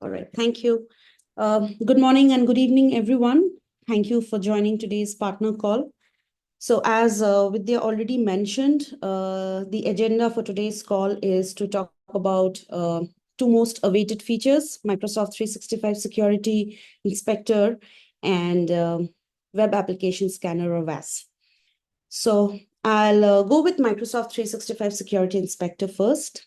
All right, thank you. Good morning and good evening, everyone. Thank you for joining today's partner call. So, as Vidya already mentioned, the agenda for today's call is to talk about two most awaited features: Microsoft 365 Security Inspector and Web Application Scanner, or WAS. So, I'll go with Microsoft 365 Security Inspector first.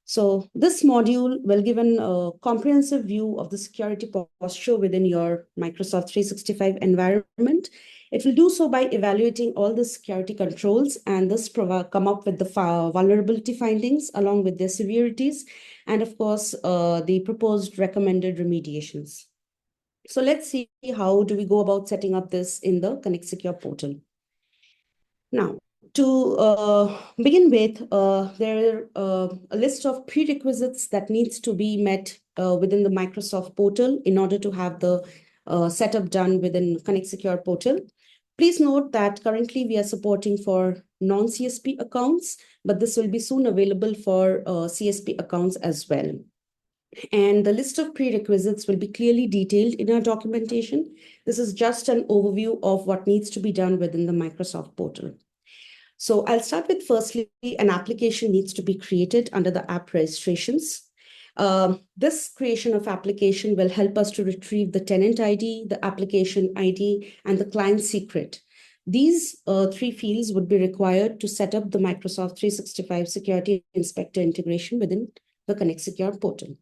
So this module will give a comprehensive view of the security posture within your Microsoft 365 environment. It will do so by evaluating all the security controls and thus come up with the vulnerability findings along with their severities and of course the proposed recommended remediations. So let's see how do we go about setting up this in the Connect Secure portal. Now, to begin with, there are a list of prerequisites that needs to be met within the Microsoft portal in order to have the setup done within Connect Secure portal. Please note that currently we are supporting for non-CSP accounts, but this will be soon available for CSP accounts as well. And the list of prerequisites will be clearly detailed in our documentation. This is just an overview of what needs to be done within the Microsoft portal. So I'll start with firstly, an application needs to be created under the app registrations. This creation of application will help us to retrieve the tenant ID, the application ID, and the client secret. These three fields would be required to set up the Microsoft 365 Security Inspector integration within the Connect Secure portal.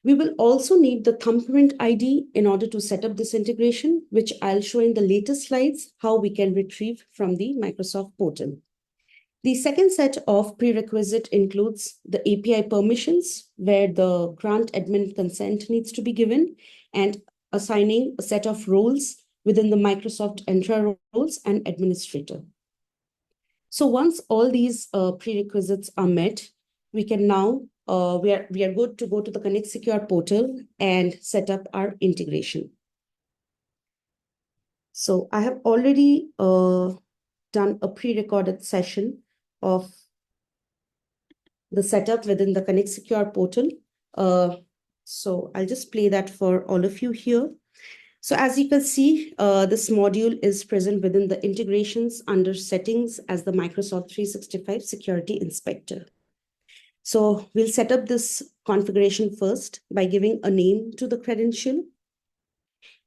We will also need the thumbprint ID in order to set up this integration, which I'll show in the later slides how we can retrieve from the Microsoft portal. The second set of prerequisite includes the API permissions, where the grant admin consent needs to be given, and assigning a set of roles within the Microsoft Entra roles and administrator. So once all these prerequisites are met, we can now we are good to go to the Connect Secure portal and set up our integration. So I have already done a pre-recorded session of the setup within the Connect Secure portal. So I'll just play that for all of you here. So as you can see, this module is present within the integrations under settings as the Microsoft 365 Security Inspector. So we'll set up this configuration first by giving a name to the credential.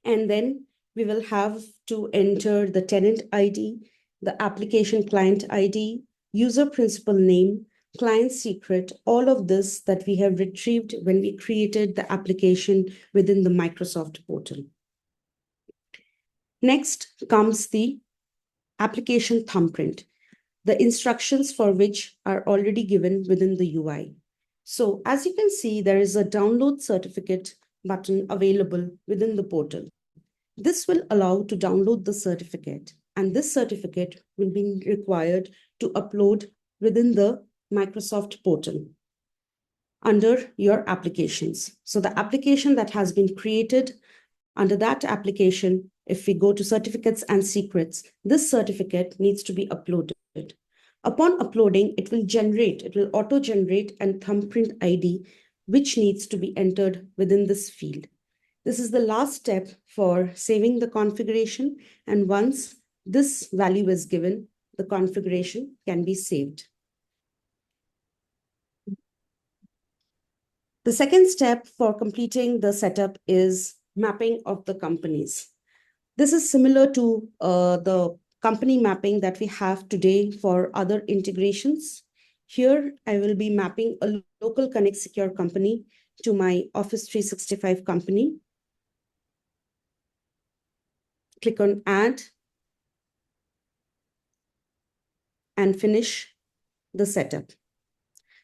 And then we will have to enter the tenant ID, the application client ID, user principal name, client secret, all of this that we have retrieved when we created the application within the Microsoft portal. Next comes the application thumbprint, the instructions for which are already given within the UI. So as you can see, there is a download certificate button available within the portal. This will allow to download the certificate, and this certificate will be required to upload within the Microsoft portal under your applications. So the application that has been created under that application, if we go to certificates and secrets, this certificate needs to be uploaded. Upon uploading, it will auto-generate a thumbprint ID, which needs to be entered within this field. This is the last step for saving the configuration, and once this value is given, the configuration can be saved. The second step for completing the setup is mapping of the companies. This is similar to the company mapping that we have today for other integrations. Here, I will be mapping a local Connect Secure company to my Office 365 company. Click on Add and finish the setup.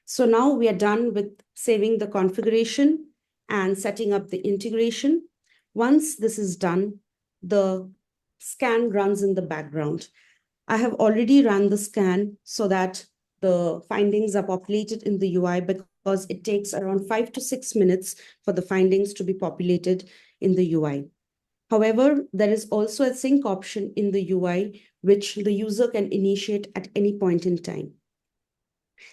So now we are done with saving the configuration and setting up the integration. Once this is done, the scan runs in the background. I have already run the scan so that the findings are populated in the UI, because it takes around 5 to 6 minutes for the findings to be populated in the UI. However, there is also a sync option in the UI, which the user can initiate at any point in time.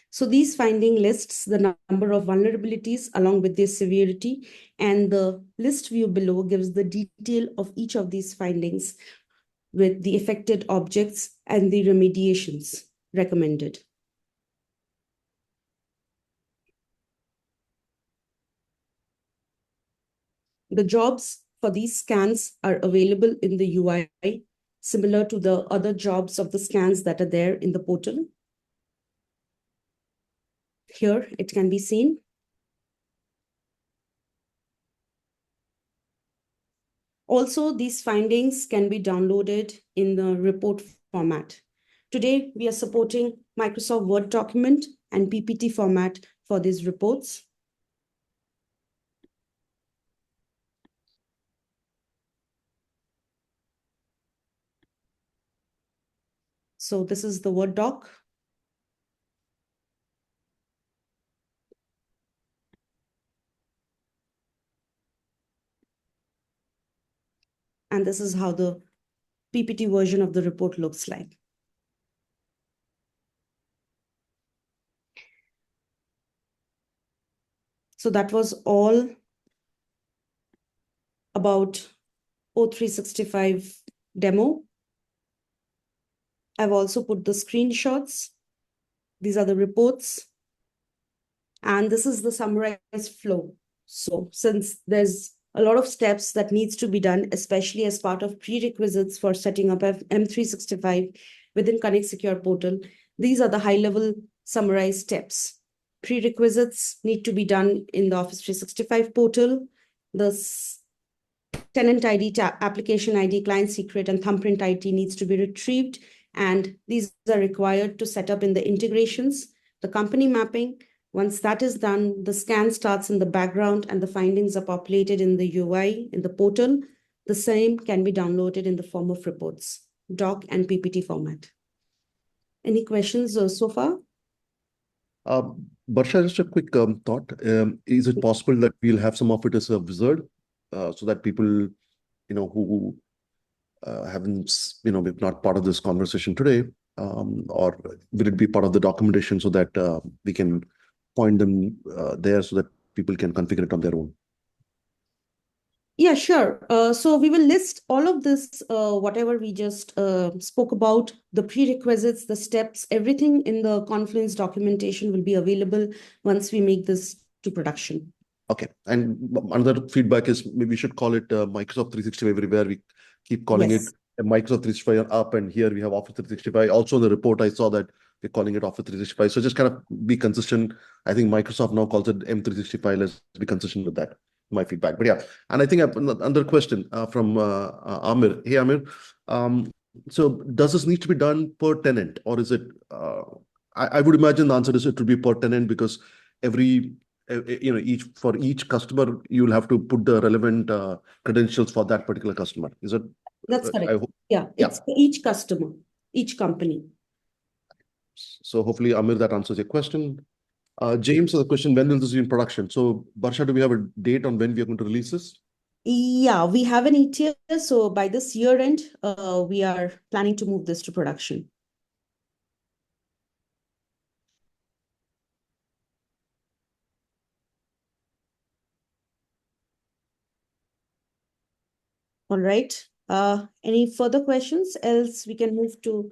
So these finding lists the number of vulnerabilities along with their severity, and the list view below gives the detail of each of these findings with the affected objects and the remediations recommended. The jobs for these scans are available in the UI, similar to the other jobs of the scans that are there in the portal. Here it can be seen. Also, these findings can be downloaded in the report format. Today, we are supporting Microsoft Word document and PPT format for these reports. So this is the Word doc. And this is how the PPT version of the report looks like. So that was all about O365 demo. I've also put the screenshots. These are the reports. And this is the summarized flow. So since there's a lot of steps that needs to be done, especially as part of prerequisites for setting up M365 within Connect Secure portal, these are the high-level summarized steps. Prerequisites need to be done in the Office 365 portal. The tenant ID, application ID, client secret, and thumbprint ID needs to be retrieved. And these are required to set up in the integrations, the company mapping. Once that is done, the scan starts in the background and the findings are populated in the UI, in the portal. The same can be downloaded in the form of reports, doc and PPT format. Any questions so far? Barsha, just a quick thought. Is it possible that we'll have some of it as a wizard so that people, who haven't, we're not part of this conversation today, or will it be part of the documentation so that we can point them there so that people can configure it on their own? Yeah, sure. So we will list all of this, whatever we just spoke about, the prerequisites, the steps, everything in the Confluence documentation will be available once we make this to production. Okay. And another feedback is maybe we should call it Microsoft 365 everywhere. We keep calling it Microsoft 365 up, and here we have Office 365. Also in the report, I saw that we're calling it Office 365. So just kind of be consistent. I think Microsoft now calls it M365. Let's be consistent with that. My feedback. But yeah, and I think another question from Amir. Hey, Amir. So does this need to be done per tenant, or is it? I would imagine the answer is it would be per tenant because every for each customer you'll have to put the relevant credentials for that particular customer. Is it? That's correct. I hope. Yeah, it's for each customer, each company. So hopefully, Amir, that answers your question. James, the question: when will this be in production? So, Barsha, do we have a date on when we are going to release this? Yeah, we have an ETA. So by this year end, we are planning to move this to production. All right. Any further questions? Else we can move to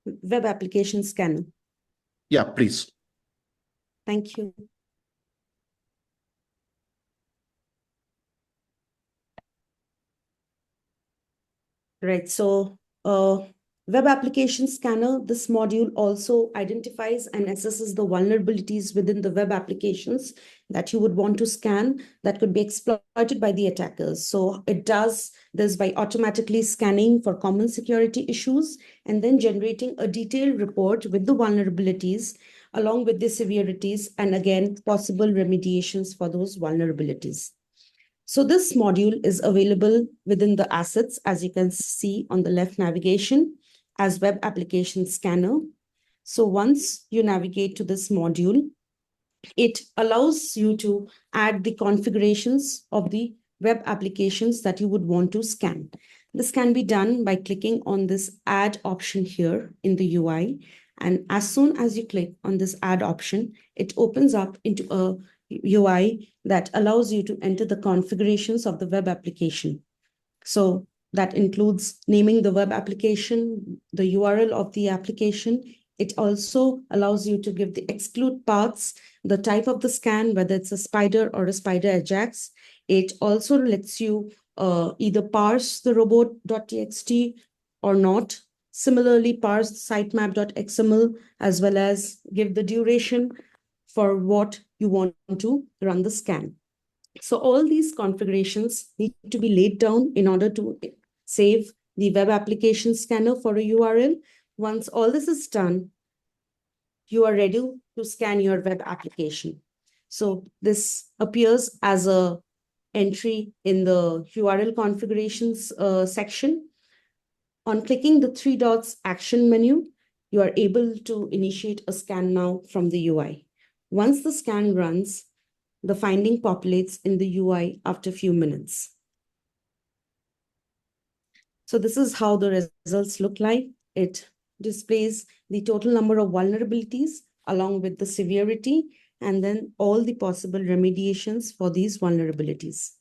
web application scanner. Yeah, please. Thank you. Right. So web application scanner, this module also identifies and assesses the vulnerabilities within the web applications that you would want to scan that could be exploited by the attackers. So it does this by automatically scanning for common security issues and then generating a detailed report with the vulnerabilities along with the severities and again, possible remediations for those vulnerabilities. So this module is available within the assets, as you can see on the left navigation as web application scanner. So once you navigate to this module, it allows you to add the configurations of the web applications that you would want to scan. This can be done by clicking on this add option here in the UI. And as soon as you click on this add option, it opens up into a UI that allows you to enter the configurations of the web application. So that includes naming the web application, the URL of the application. It also allows you to give the exclude paths, the type of the scan, whether it's a spider or a spider Ajax. It also lets you either parse the robot.txt or not. Similarly, parse sitemap.xml, as well as give the duration for what you want to run the scan. So all these configurations need to be laid down in order to save the web application scanner for a URL. Once all this is done, you are ready to scan your web application. So this appears as a entry in the URL configurations section. On clicking the three dots action menu, you are able to initiate a scan now from the UI. Once the scan runs, the finding populates in the UI after a few minutes. So this is how the results look like. It displays the total number of vulnerabilities along with the severity and then all the possible remediations for these vulnerabilities.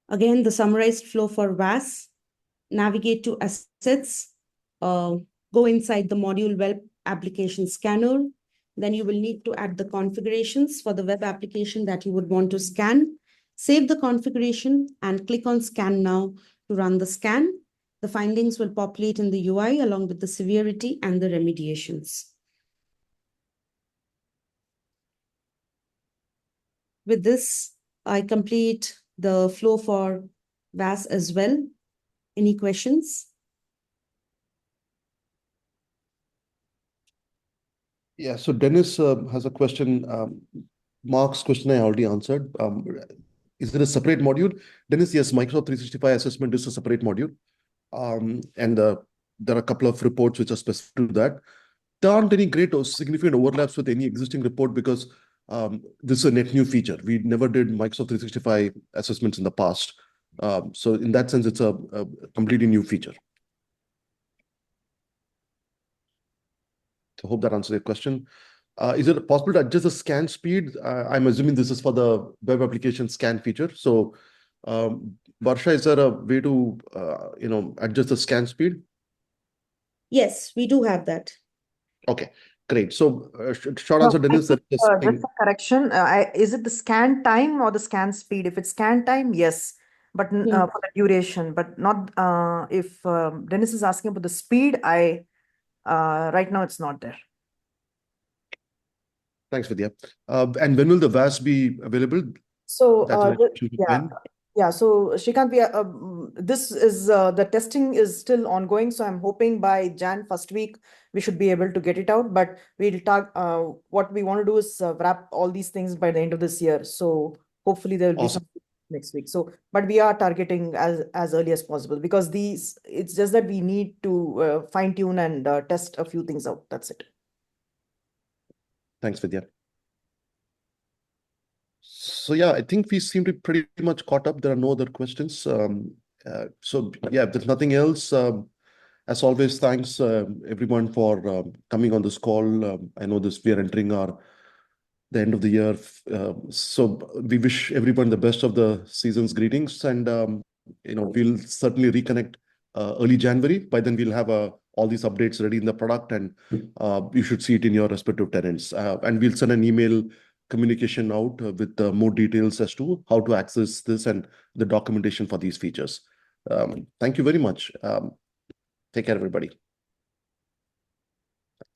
Again, the summarized flow for VAS, navigate to assets, go inside the module web application scanner. Then you will need to add the configurations for the web application that you would want to scan. Save the configuration and click on scan now to run the scan. The findings will populate in the UI along with the severity and the remediations. With this, I complete the flow for VAS as well. Any questions? Yeah, so Dennis has a question. Mark's question I already answered. Is there a separate module? Dennis, yes, Microsoft 365 assessment is a separate module. And there are a couple of reports which are specific to that. There aren't any great or significant overlaps with any existing report because this is a net new feature. We never did Microsoft 365 assessments in the past. So in that sense, it's a completely new feature. So I hope that answers your question. Is it possible to adjust the scan speed? I'm assuming this is for the web application scan feature. So Barsha, is there a way to adjust the scan speed? Yes, we do have that. Okay, great. So short answer, Dennis, that just a correction. Is it the scan time or the scan speed? If it's scan time, yes, but for the duration, but not if Dennis is asking about the speed, right now it's not there. Thanks, Vidya. And when will the VAS be available? So yeah. So Shrikant, this is the testing is still ongoing. So I'm hoping by Jan first week we should be able to get it out. But we'll talk. What we want to do is wrap all these things by the end of this year. So hopefully there will be some next week. So, but we are targeting as early as possible because it's just that we need to fine tune and test a few things out. That's it. Thanks, Vidya. So yeah, I think we seem to be pretty much caught up. There are no other questions. So yeah, if there's nothing else, as always, thanks everyone for coming on this call. I know we are entering the end of the year. So we wish everyone the best of the season's greetings, and we'll certainly reconnect early January. By then we'll have all these updates ready in the product, and you should see it in your respective tenants. And we'll send an email communication out with more details as to how to access this and the documentation for these features. Thank you very much. Take care, everybody.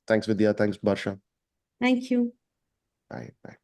Thanks, Vidya. Thanks, Barsha. Thank you. Bye. Bye.